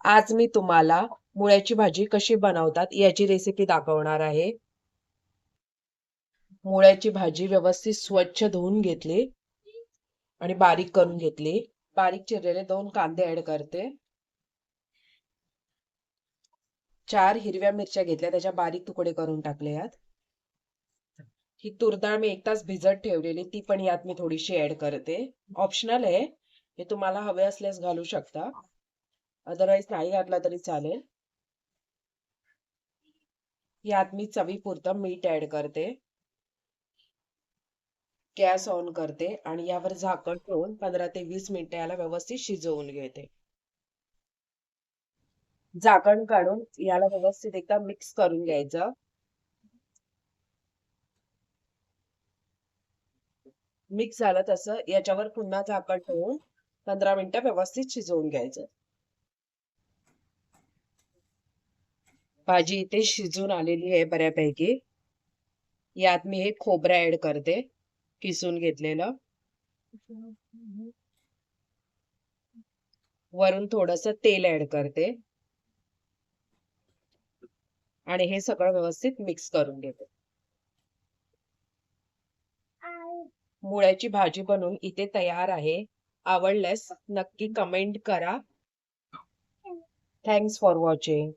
आज मी तुम्हाला मुळ्याची भाजी कशी बनवतात याची रेसिपी दाखवणार आहे. मुळ्याची भाजी व्यवस्थित स्वच्छ धुवून घेतली आणि बारीक करून घेतली. बारीक चिरलेले 2 कांदे ऍड करते. 4 हिरव्या मिरच्या घेतल्या, त्याच्या बारीक तुकडे करून टाकले यात. ही तूर डाळ मी 1 तास भिजत ठेवलेली, ती पण यात मी थोडीशी ऍड करते. ऑप्शनल आहे, हे तुम्हाला हवे असल्यास घालू शकता, अदरवाईज नाही घातला तरी चालेल. यात मी चवीपुरतं मीठ ऍड करते. गॅस ऑन करते आणि यावर झाकण ठेवून 15 ते 20 मिनिटं याला व्यवस्थित शिजवून घेते. झाकण काढून याला व्यवस्थित एकदा मिक्स करून घ्यायचं. मिक्स झालं तसं याच्यावर पुन्हा झाकण ठेवून 15 मिनिटं व्यवस्थित शिजवून घ्यायचं. भाजी इथे शिजून आलेली आहे बऱ्यापैकी. यात मी हे खोबरं ऍड करते, किसून घेतलेलं. वरून थोडंसं तेल ऍड करते आणि हे सगळं व्यवस्थित मिक्स करून घेते. मुळ्याची भाजी बनवून इथे तयार आहे. आवडल्यास नक्की कमेंट करा. Thanks for watching.